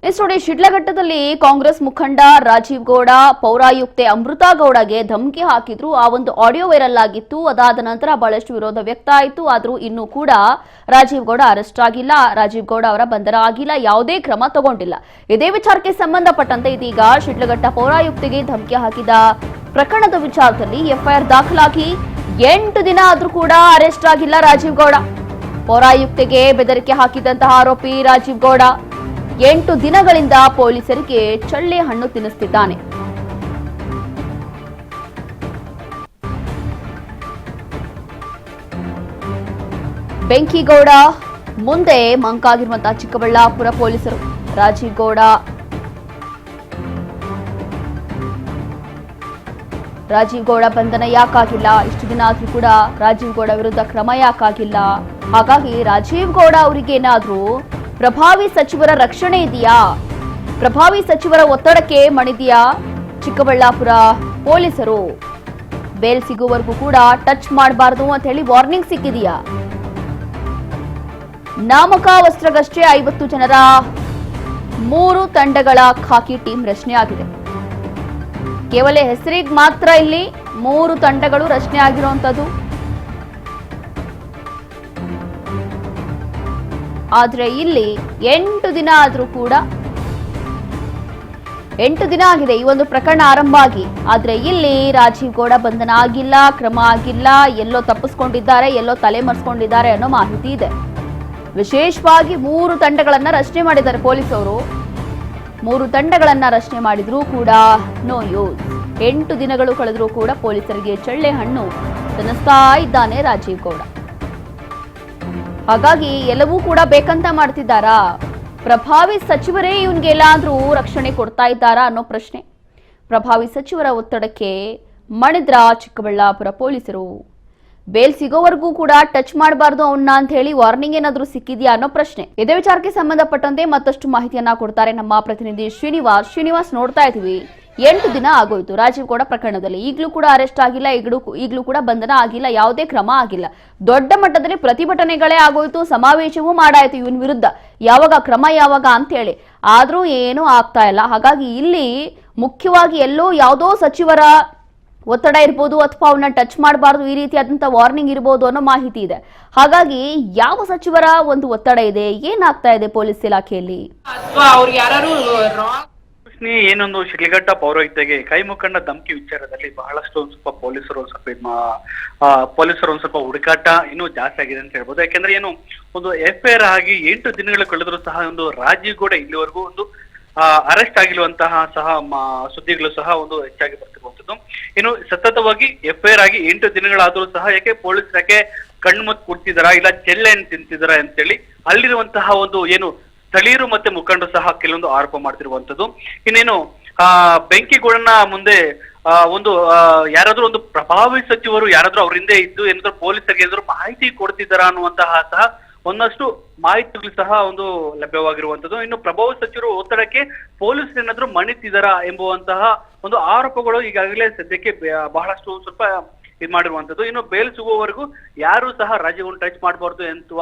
S ನೋಡಿ, ಶಿಡ್ಲಘಟ್ಟದಲ್ಲಿ ಕಾಂಗ್ರೆಸ್ ಮುಖಂಡ ರಾಜೀವ್ ಗೌಡ ಪೌರಾಯುಕ್ತೆ ಅಮೃತಾ ಗೌಡಗೆ ಧಮಕಿ ಹಾಕಿದ್ರು. ಆ ಒಂದು ಆಡಿಯೋ ವೈರಲ್ ಆಗಿತ್ತು. ಅದಾದ ನಂತರ ಬಹಳಷ್ಟು ವಿರೋಧ ವ್ಯಕ್ತ ಆಯಿತು. ಆದರೂ ಇನ್ನೂ ಕೂಡ ರಾಜೀವ್ ಗೌಡ ಅರೆಸ್ಟ್ ಆಗಿಲ್ಲ, ರಾಜೀವ್ ಗೌಡ ಅವರ ಬಂಧನ ಆಗಿಲ್ಲ, ಯಾವುದೇ ಕ್ರಮ ತಗೊಂಡಿಲ್ಲ. ಇದೇ ವಿಚಾರಕ್ಕೆ ಸಂಬಂಧಪಟ್ಟಂತೆ ಇದೀಗ ಶಿಡ್ಲಘಟ್ಟ ಪೌರಾಯುಕ್ತೆಗೆ ಧಮಕಿ ಹಾಕಿದ ಪ್ರಕರಣದ ವಿಚಾರದಲ್ಲಿ ಎಫ್ಐಆರ್ ದಾಖಲಾಗಿ 8 ದಿನ ಆದ್ರೂ ಕೂಡ ಅರೆಸ್ಟ್ ಆಗಿಲ್ಲ ರಾಜೀವ್ ಗೌಡ. ಪೌರಾಯುಕ್ತೆಗೆ ಬೆದರಿಕೆ ಹಾಕಿದಂತಹ ಆರೋಪಿ ರಾಜೀವ್ ಗೌಡ 8 ದಿನಗಳಿಂದ ಪೊಲೀಸರಿಗೆ ಚಳ್ಳೆ ಹಣ್ಣು ತಿನ್ನಿಸುತ್ತಿದ್ದಾನೆ. ಬೆಂಕಿಗೌಡ ಮುಂದೆ ಮಂಕಾಗಿರುವಂತಹ ಚಿಕ್ಕಬಳ್ಳಾಪುರ ಪೊಲೀಸರು ರಾಜೀವ್ ಗೌಡ ಬಂಧನ ಯಾಕಾಗಿಲ್ಲ, ಇಷ್ಟು ದಿನ ಆದ್ರೂ ಕೂಡ ರಾಜೀವ್ ಗೌಡ ವಿರುದ್ಧ ಕ್ರಮ ಯಾಕಾಗಿಲ್ಲ? ಹಾಗಾಗಿ ರಾಜೀವ್ ಗೌಡ ಅವರಿಗೆ ಏನಾದ್ರೂ ಪ್ರಭಾವಿ ಸಚಿವರ ರಕ್ಷಣೆ ಇದೆಯಾ, ಪ್ರಭಾವಿ ಸಚಿವರ ಒತ್ತಡಕ್ಕೆ ಮಣಿದೆಯಾ ಚಿಕ್ಕಬಳ್ಳಾಪುರ ಪೊಲೀಸರು? ಬೇಲ್ ಸಿಗುವವರೆಗೂ ಕೂಡ ಟಚ್ ಮಾಡಬಾರದು ಅಂತ ಹೇಳಿ ವಾರ್ನಿಂಗ್ ಸಿಕ್ಕಿದೆಯಾ? ನಾಮಕಾವಸ್ತ್ರಗಷ್ಟೇ 50 ಜನರ 3 ತಂಡಗಳ ಖಾಕಿ ಟೀಮ್ ರಚನೆ ಆಗಿದೆ. ಕೇವಲ ಹೆಸರಿಗೆ ಮಾತ್ರ ಇಲ್ಲಿ 3 ತಂಡಗಳು ರಚನೆ ಆಗಿರುವಂತದ್ದು. ಆದ್ರೆ ಇಲ್ಲಿ 8 ದಿನ ಆದ್ರೂ ಕೂಡ 8 ದಿನ ಆಗಿದೆ ಈ ಒಂದು ಪ್ರಕರಣ ಆರಂಭ ಆಗಿ. ಆದ್ರೆ ಇಲ್ಲಿ ರಾಜೀವ್ ಗೌಡ ಬಂಧನ ಆಗಿಲ್ಲ, ಕ್ರಮ ಆಗಿಲ್ಲ, ಎಲ್ಲೋ ತಪ್ಪಿಸ್ಕೊಂಡಿದ್ದಾರೆ, ಎಲ್ಲೋ ತಲೆ ಮರೆಸ್ಕೊಂಡಿದ್ದಾರೆ ಅನ್ನೋ ಮಾಹಿತಿ ಇದೆ. ವಿಶೇಷವಾಗಿ 3 ತಂಡಗಳನ್ನ ರಚನೆ ಮಾಡಿದ್ದಾರೆ ಪೊಲೀಸರು. 3 ತಂಡಗಳನ್ನ ರಚನೆ ಮಾಡಿದ್ರೂ ಕೂಡ ನೋ ಯೂಸ್. 8 ದಿನಗಳು ಕಳೆದ್ರೂ ಕೂಡ ಪೊಲೀಸರಿಗೆ ಚಳ್ಳೆ ಹಣ್ಣು ತಿನ್ನಿಸ್ತಾ ಇದ್ದಾನೆ ರಾಜೀವ್ ಗೌಡ. ಹಾಗಾಗಿ ಎಲ್ಲವೂ ಕೂಡ ಬೇಕಂತ ಮಾಡ್ತಿದ್ದಾರಾ? ಪ್ರಭಾವಿ ಸಚಿವರೇ ಇವನ್ಗೆ ಎಲ್ಲಾದ್ರೂ ರಕ್ಷಣೆ ಕೊಡ್ತಾ ಇದ್ದಾರಾ ಅನ್ನೋ ಪ್ರಶ್ನೆ. ಪ್ರಭಾವಿ ಸಚಿವರ ಒತ್ತಡಕ್ಕೆ ಮಣಿದ್ರ ಚಿಕ್ಕಬಳ್ಳಾಪುರ ಪೊಲೀಸರು. ಬೇಲ್ ಸಿಗೋವರೆಗೂ ಕೂಡ ಟಚ್ ಮಾಡಬಾರ್ದು ಅವನ್ನ ಅಂತ ಹೇಳಿ ವಾರ್ನಿಂಗ್ ಏನಾದ್ರೂ ಸಿಕ್ಕಿದ್ಯಾ ಅನ್ನೋ ಪ್ರಶ್ನೆ. ಇದೇ ವಿಚಾರಕ್ಕೆ ಸಂಬಂಧಪಟ್ಟಂತೆ ಮತ್ತಷ್ಟು ಮಾಹಿತಿಯನ್ನ ಕೊಡ್ತಾರೆ ನಮ್ಮ ಪ್ರತಿನಿಧಿ ಶ್ರೀನಿವಾಸ್. ನೋಡ್ತಾ ಇದೀವಿ, 8 ದಿನ ಆಗೋಯ್ತು ರಾಜೀವ್ ಗೌಡ ಪ್ರಕರಣದಲ್ಲಿ. ಈಗಲೂ ಕೂಡ ಅರೆಸ್ಟ್ ಆಗಿಲ್ಲ, ಈಗಲೂ ಕೂಡ ಬಂಧನ ಆಗಿಲ್ಲ, ಯಾವುದೇ ಕ್ರಮ ಆಗಿಲ್ಲ. ದೊಡ್ಡ ಮಟ್ಟದಲ್ಲಿ ಪ್ರತಿಭಟನೆಗಳೇ ಆಗೋಯ್ತು, ಸಮಾವೇಶವೂ ಮಾಡಾಯ್ತು ಇವನ್ ವಿರುದ್ಧ. ಯಾವಾಗ ಕ್ರಮ ಯಾವಾಗ ಅಂತ ಹೇಳಿ, ಆದ್ರೂ ಏನೂ ಆಗ್ತಾ ಇಲ್ಲ. ಹಾಗಾಗಿ ಇಲ್ಲಿ ಮುಖ್ಯವಾಗಿ ಎಲ್ಲೋ ಯಾವುದೋ ಸಚಿವರ ಒತ್ತಡ ಇರ್ಬೋದು, ಅಥವಾ ಅವನ್ನ ಟಚ್ ಮಾಡಬಾರ್ದು, ಈ ರೀತಿಯಾದಂತಹ ವಾರ್ನಿಂಗ್ ಇರ್ಬೋದು ಅನ್ನೋ ಮಾಹಿತಿ ಇದೆ. ಹಾಗಾಗಿ ಯಾವ ಸಚಿವರ ಒಂದು ಒತ್ತಡ ಇದೆ, ಏನಾಗ್ತಾ ಇದೆ ಪೊಲೀಸ್ ಇಲಾಖೆಯಲ್ಲಿ? ಏನೊಂದು ಶಿಡ್ಲಘಟ್ಟ ಪೌರಾಯುಕ್ತೆಗೆ ಕೈ ಮುಖಂಡ ಧಮಕಿ ವಿಚಾರದಲ್ಲಿ ಬಹಳಷ್ಟು ಸ್ವಲ್ಪ ಪೊಲೀಸರು ಒಂದ್ ಸ್ವಲ್ಪ ಹುಡುಕಾಟ ಇನ್ನೂ ಜಾಸ್ತಿ ಆಗಿದೆ ಅಂತ ಹೇಳ್ಬೋದು. ಯಾಕೆಂದ್ರೆ ಏನು ಒಂದು ಎಫ್ಐಆರ್ ಆಗಿ 8 ದಿನಗಳು ಕಳೆದ್ರು ಸಹ ಒಂದು ರಾಜೀವ್ ಗೌಡ ಇಲ್ಲಿವರೆಗೂ ಒಂದು ಅರೆಸ್ಟ್ ಆಗಿರುವಂತಹ ಸುದ್ದಿಗಳು ಸಹ ಒಂದು ಹೆಚ್ಚಾಗಿ ಬರ್ತಿರುವಂತದ್ದು. ಇನ್ನು ಸತತವಾಗಿ ಎಫ್ಐಆರ್ ಆಗಿ 8 ದಿನಗಳಾದ್ರೂ ಸಹ ಯಾಕೆ ಪೊಲೀಸರು ಯಾಕೆ ಕಣ್ಮತ್ ಕೊಡ್ತಿದಾರಾ, ಇಲ್ಲ ಚೆಲ್ಲೆಯನ್ನು ತಿಂತಿದಾರಾ ಅಂತೇಳಿ ಅಲ್ಲಿರುವಂತಹ ಒಂದು ಏನು ಸ್ಥಳೀಯರು ಮತ್ತೆ ಮುಖಂಡರು ಸಹ ಕೆಲವೊಂದು ಆರೋಪ ಮಾಡ್ತಿರುವಂತದ್ದು. ಇನ್ನೇನು ಬೆಂಕಿಗೌಡನ ಮುಂದೆ ಒಂದು ಯಾರಾದ್ರೂ ಒಂದು ಪ್ರಭಾವಿ ಸಚಿವರು ಯಾರಾದ್ರೂ ಅವ್ರ ಹಿಂದೆ ಇದ್ದು ಏನಾದ್ರು ಪೊಲೀಸರಿಗೆ ಏನಾದ್ರು ಮಾಹಿತಿ ಕೊಡ್ತಿದ್ದಾರಾ ಅನ್ನುವಂತಹ ಸಹ ಒಂದಷ್ಟು ಮಾಹಿತಿಗಳು ಸಹ ಒಂದು ಲಭ್ಯವಾಗಿರುವಂತದ್ದು. ಇನ್ನು ಪ್ರಭಾವಿ ಸಚಿವರು ಒತ್ತಡಕ್ಕೆ ಪೊಲೀಸರು ಏನಾದ್ರು ಮಣಿತಿದ್ದಾರಾ ಎಂಬುವಂತಹ ಒಂದು ಆರೋಪಗಳು ಈಗಾಗಲೇ ಸದ್ಯಕ್ಕೆ ಬಹಳಷ್ಟು ಸ್ವಲ್ಪ ಮಾಡಿರುವಂತದ್ದು. ಇನ್ನು ಬೇಲ್ ಸಿಗುವವರೆಗೂ ಯಾರು ಸಹ ರಾಜ್ಯವನ್ನು ಟಚ್ ಮಾಡಬಾರ್ದು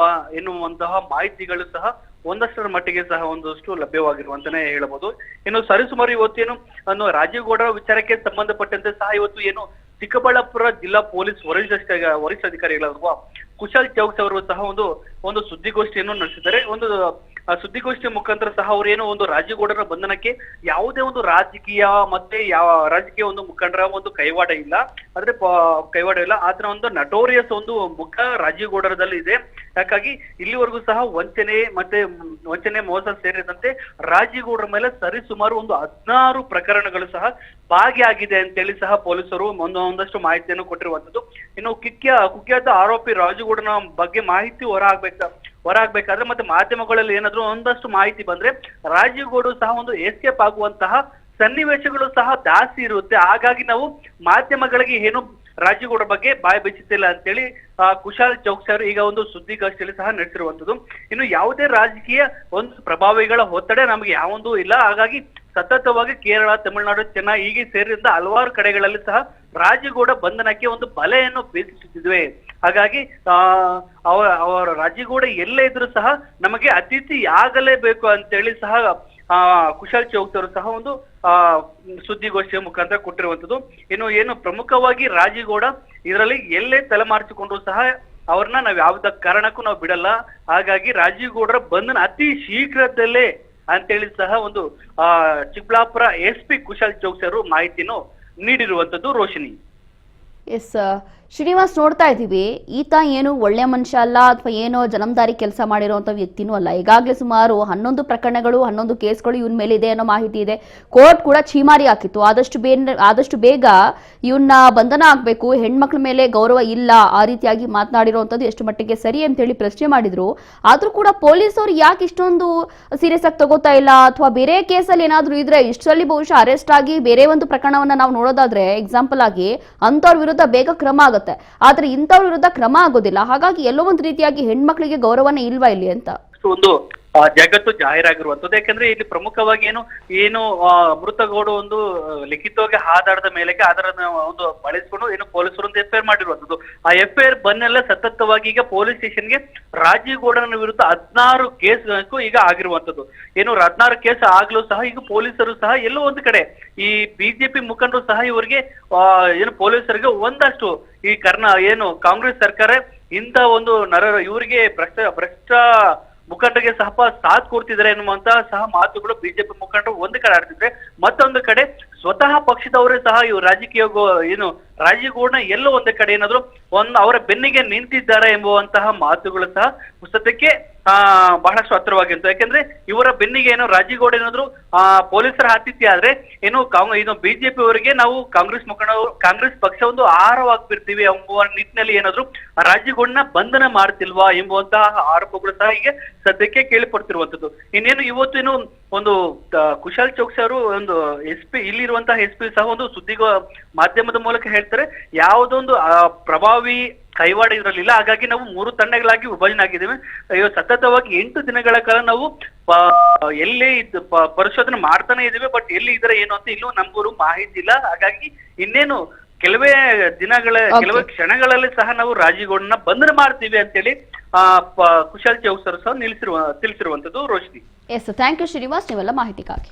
ಎನ್ನುವಂತಹ ಮಾಹಿತಿಗಳು ಸಹ ಒಂದಷ್ಟರ ಮಟ್ಟಿಗೆ ಸಹ ಒಂದಷ್ಟು ಲಭ್ಯವಾಗಿರುವಂತಾನೆ ಹೇಳಬಹುದು. ಇನ್ನು ಸರಿಸುಮಾರು ಇವತ್ತೇನು ರಾಜೀವ್ ಗೌಡ ವಿಚಾರಕ್ಕೆ ಸಂಬಂಧಪಟ್ಟಂತೆ ಸಹ ಇವತ್ತು ಏನು ಚಿಕ್ಕಬಳ್ಳಾಪುರ ಜಿಲ್ಲಾ ಪೊಲೀಸ್ ವರಿಷ್ಠಾಧಿಕಾರಿಗಳಾಗಿರುವ ಕುಶಾಲ್ ಚೌಕ್ಸ್ ಅವರು ಸಹ ಒಂದು ಸುದ್ದಿಗೋಷ್ಠಿಯನ್ನು ನಡೆಸಿದ್ದಾರೆ. ಒಂದು ಸುದ್ದಿಗೋಷ್ಠಿಯ ಮುಖಾಂತರ ಸಹ ಅವರೇನು ಒಂದು ರಾಜೀವ್ ಗೌಡರ ಬಂಧನಕ್ಕೆ ಯಾವುದೇ ಒಂದು ರಾಜಕೀಯ ಮತ್ತೆ ರಾಜಕೀಯ ಒಂದು ಮುಖಂಡರ ಒಂದು ಕೈವಾಡ ಇಲ್ಲ, ಆತರ ಒಂದು ನಟೋರಿಯಸ್ ಒಂದು ಮುಖ ರಾಜೀವ್ ಗೌಡರದಲ್ಲಿ ಇದೆ. ಹಾಗಾಗಿ ಇಲ್ಲಿವರೆಗೂ ಸಹ ವಂಚನೆ ಮೋಸ ಸೇರಿದಂತೆ ರಾಜೀವ್ ಗೌಡರ ಮೇಲೆ ಸರಿಸುಮಾರು ಒಂದು 16 ಪ್ರಕರಣಗಳು ಸಹ ಭಾಗಿಯಾಗಿದೆ ಅಂತೇಳಿ ಸಹ ಪೊಲೀಸರು ಒಂದಷ್ಟು ಮಾಹಿತಿಯನ್ನು ಕೊಟ್ಟಿರುವಂತದ್ದು. ಇನ್ನು ಕುಖ್ಯಾತ ಆರೋಪಿ ರಾಜೀವ್ ಗೌಡನ ಬಗ್ಗೆ ಮಾಹಿತಿ ಹೊರಹಾಗ್ಬೇಕಾದ್ರೆ ಮತ್ತೆ ಮಾಧ್ಯಮಗಳಲ್ಲಿ ಏನಾದ್ರು ಒಂದಷ್ಟು ಮಾಹಿತಿ ಬಂದ್ರೆ ರಾಜೀವ್ ಗೌಡ ಸಹ ಒಂದು ಎಸ್ಕೇಪ್ ಆಗುವಂತಹ ಸನ್ನಿವೇಶಗಳು ಸಹ ಜಾಸ್ತಿ ಇರುತ್ತೆ. ಹಾಗಾಗಿ ನಾವು ಮಾಧ್ಯಮಗಳಿಗೆ ಏನು ರಾಜೀವ್ ಗೌಡ ಬಗ್ಗೆ ಬಾಯಿ ಬೆಚ್ಚುತ್ತಿಲ್ಲ ಅಂತೇಳಿ ಕುಶಾಲ್ ಚೌಕ್ಸ್ ಅವರು ಈಗ ಒಂದು ಸುದ್ದಿಗೋಷ್ಠಿಯಲ್ಲಿ ಸಹ ನಡೆಸಿರುವಂತದ್ದು. ಇನ್ನು ಯಾವುದೇ ರಾಜಕೀಯ ಒಂದು ಪ್ರಭಾವಿಗಳ ಒತ್ತಡ ನಮಗೆ ಯಾವೊಂದು ಇಲ್ಲ. ಹಾಗಾಗಿ ಸತತವಾಗಿ ಕೇರಳ, ತಮಿಳುನಾಡು, ಚೆನ್ನೈ ಹೀಗೆ ಸೇರಿದಂತ ಹಲವಾರು ಕಡೆಗಳಲ್ಲಿ ಸಹ ರಾಜೀವ್ ಗೌಡ ಬಂಧನಕ್ಕೆ ಒಂದು ಬಲೆಯನ್ನು ಬೀಸುತ್ತಿದ್ವಿ. ಹಾಗಾಗಿ ಅವರ ರಾಜೀವ್ ಗೌಡ ಎಲ್ಲೇ ಇದ್ರು ಸಹ ನಮಗೆ ಅತಿಥಿ ಆಗಲೇಬೇಕು ಅಂತೇಳಿ ಸಹ ಕುಶಾಲ್ ಚೌಕ್ ಅವರು ಸಹ ಒಂದು ಸುದ್ದಿಗೋಷ್ಠಿಯ ಮುಖಾಂತರ ಕೊಟ್ಟಿರುವಂತದ್ದು. ಏನು ಪ್ರಮುಖವಾಗಿ ರಾಜೀಗೌಡ ಇದರಲ್ಲಿ ಎಲ್ಲೇ ತಲೆಮಾರಿಸಿಕೊಂಡ್ರು ಸಹ ಅವ್ರನ್ನ ನಾವ್ ಯಾವ್ದ ಕಾರಣಕ್ಕೂ ನಾವು ಬಿಡಲ್ಲ, ಹಾಗಾಗಿ ರಾಜೀಗೌಡರ ಬಂಧನ ಅತಿ ಶೀಘ್ರದಲ್ಲೇ ಅಂತೇಳಿ ಸಹ ಒಂದು ಚಿಕ್ಕಬಳ್ಳಾಪುರ SP ಕುಶಾಲ್ ಚೌಕ್ ಅವರು ಮಾಹಿತಿಯನ್ನು ನೀಡಿರುವಂತದ್ದು. ರೋಶಿನಿ. ಎಸ್ ಶ್ರೀನಿವಾಸ್, ನೋಡ್ತಾ ಇದ್ದೀವಿ ಈತ ಏನು ಒಳ್ಳೆ ಮನುಷ್ಯ ಅಲ್ಲ ಅಥವಾ ಏನೋ ಜವಾಬ್ದಾರಿ ಕೆಲಸ ಮಾಡಿರುವಂಥ ವ್ಯಕ್ತಿನೂ ಅಲ್ಲ. ಈಗಾಗಲೇ ಸುಮಾರು 11 ಪ್ರಕರಣಗಳು 11 ಕೇಸ್ಗಳು ಇವನ್ ಮೇಲೆ ಇದೆ ಅನ್ನೋ ಮಾಹಿತಿ ಇದೆ. ಕೋರ್ಟ್ ಕೂಡ ಛೀಮಾರಿ ಹಾಕಿತ್ತು. ಆದಷ್ಟು ಬೇಗ ಇವನ್ನ ಬಂಧನ ಆಗ್ಬೇಕು, ಹೆಣ್ಮಕ್ಳ ಮೇಲೆ ಗೌರವ ಇಲ್ಲ, ಆ ರೀತಿಯಾಗಿ ಮಾತನಾಡಿರುವಂಥದ್ದು ಎಷ್ಟು ಮಟ್ಟಿಗೆ ಸರಿ ಅಂತೇಳಿ ಪ್ರಶ್ನೆ ಮಾಡಿದ್ರು. ಆದ್ರೂ ಕೂಡ ಪೊಲೀಸರು ಯಾಕೆ ಇಷ್ಟೊಂದು ಸೀರಿಯಸ್ ಆಗಿ ತಗೋತಾ ಇಲ್ಲ, ಅಥವಾ ಬೇರೆ ಕೇಸಲ್ಲಿ ಏನಾದ್ರೂ ಇದ್ರೆ ಇಷ್ಟರಲ್ಲಿ ಬಹುಶಃ ಅರೆಸ್ಟ್ ಆಗಿ ಬೇರೆ ಒಂದು ಪ್ರಕರಣವನ್ನ ನಾವು ನೋಡೋದಾದ್ರೆ ಎಕ್ಸಾಂಪಲ್ ಆಗಿ ಅಂತವ್ರ ವಿರುದ್ಧ ಬೇಗ ಕ್ರಮ ಆಗುತ್ತೆ. ಆದ್ರೆ ಇಂಥವ್ರ ವಿರುದ್ಧ ಕ್ರಮ ಆಗೋದಿಲ್ಲ. ಹಾಗಾಗಿ ಎಲ್ಲೋ ಒಂದು ರೀತಿಯಾಗಿ ಹೆಣ್ಮಕ್ಳಿಗೆ ಗೌರವನೇ ಇಲ್ವಾ ಇಲ್ಲಿ ಅಂತ ಒಂದು ಜಗತ್ತು ಜಾಹೀರಾಗಿರುವಂತದ್ದು. ಯಾಕಂದ್ರೆ ಇಲ್ಲಿ ಪ್ರಮುಖವಾಗಿ ಏನು ಮೃತಗೌಡ ಒಂದು ಲಿಖಿತವಾಗಿ ಆಧಾರದ ಮೇಲೆ ಅದರ ಒಂದು ಬಳಸಿಕೊಂಡು ಏನು ಪೊಲೀಸರು ಒಂದು FIR ಮಾಡಿರುವಂತದ್ದು. ಆ FIR ಬನ್ನೆಲ್ಲ ಸತತವಾಗಿ ಈಗ ಪೊಲೀಸ್ ಸ್ಟೇಷನ್ಗೆ ರಾಜೀಗೌಡನ ವಿರುದ್ಧ 16 ಕೇಸ್ಗಳಿಗೂ ಈಗ ಆಗಿರುವಂತದ್ದು. 16 ಕೇಸ್ ಆಗ್ಲೂ ಸಹ ಈಗ ಪೊಲೀಸರು ಸಹ ಎಲ್ಲೋ ಒಂದು ಕಡೆ ಈ BJP ಮುಖಂಡರು ಸಹ ಇವರಿಗೆ ಪೊಲೀಸರಿಗೆ ಒಂದಷ್ಟು ಈ ಕಾಂಗ್ರೆಸ್ ಸರ್ಕಾರ ಇಂತ ಒಂದು ಇವರಿಗೆ ಭ್ರಷ್ಟ ಮುಖಂಡರಿಗೆ ಸಹ ಸಾಥ್ ಕೊಡ್ತಿದ್ದಾರೆ ಎನ್ನುವಂತಹ ಸಹ ಮಾತುಗಳು BJP ಮುಖಂಡರು ಒಂದು ಕಡೆ ಆಡ್ತಿದ್ರೆ, ಮತ್ತೊಂದು ಕಡೆ ಸ್ವತಃ ಪಕ್ಷದವರೇ ಸಹ ಇವರು ರಾಜಕೀಯ ರಾಜೀಗೌಡನ ಎಲ್ಲೋ ಒಂದು ಕಡೆ ಏನಾದ್ರು ಅವರ ಬೆನ್ನಿಗೆ ನಿಂತಿದ್ದಾರೆ ಎಂಬುವಂತಹ ಮಾತುಗಳು ಸಹ ಸದ್ಯಕ್ಕೆ ಬಹಳಷ್ಟು ಹತ್ತಿರವಾಗಿತ್ತು. ಯಾಕೆಂದ್ರೆ ಇವರ ಬೆನ್ನಿಗೆ ರಾಜೀಗೌಡ ಏನಾದ್ರು ಪೊಲೀಸರ ಆತಿಥ್ಯ ಆದ್ರೆ BJP ಅವರಿಗೆ ನಾವು ಕಾಂಗ್ರೆಸ್ ಪಕ್ಷ ಒಂದು ಆಹಾರವಾಗ್ಬಿಡ್ತೀವಿ ಎಂಬುವ ನಿಟ್ಟಿನಲ್ಲಿ ಏನಾದ್ರು ರಾಜೀಗೌಡನ ಬಂಧನ ಮಾಡ್ತಿಲ್ವಾ ಎಂಬುವಂತಹ ಆರೋಪಗಳು ಸಹ ಈಗ ಸದ್ಯಕ್ಕೆ ಕೇಳಿಪಡ್ತಿರುವಂತದ್ದು. ಇವತ್ತು ಒಂದು ಕುಶಾಲ್ ಚೌಕ್ ಅವರು ಒಂದು SP ಇಲ್ಲಿರುವಂತಹ SP ಸಹ ಒಂದು ಮಾಧ್ಯಮದ ಮೂಲಕ ಹೇಳ್ತಾರೆ, ಯಾವುದೊಂದು ಪ್ರಭಾವಿ ಕೈವಾಡ ಇರಲಿಲ್ಲ, ಹಾಗಾಗಿ ನಾವು 3 ತಂಡಗಳಾಗಿ ವಿಭಜನೆ ಆಗಿದ್ದೇವೆ. ಸತತವಾಗಿ 8 ದಿನಗಳ ಕಾಲ ನಾವು ಎಲ್ಲಿ ಪರಿಶೋಧನೆ ಮಾಡ್ತಾನೆ ಇದ್ದೇವೆ, ಬಟ್ ಎಲ್ಲಿ ಇದ್ರೆ ಏನು ಅಂತ ಇನ್ನೂ ನಮಗೂ ಮಾಹಿತಿ ಇಲ್ಲ. ಹಾಗಾಗಿ ಇನ್ನೇನು ಕೆಲವೇ ಕ್ಷಣಗಳಲ್ಲಿ ಸಹ ನಾವು ರಾಜೀಗೌಡನ ಬಂಧನ ಮಾಡ್ತೀವಿ ಅಂತೇಳಿ ಕುಶಾಲ್ ಚೌಕ್ ಸರ್ ಸಹ ತಿಳಿಸಿರುವಂತದ್ದು. Roshini. Yes, thank you Srinivas, ನೀವೆಲ್ಲ ಮಾಹಿತಿಗಾಗಿ.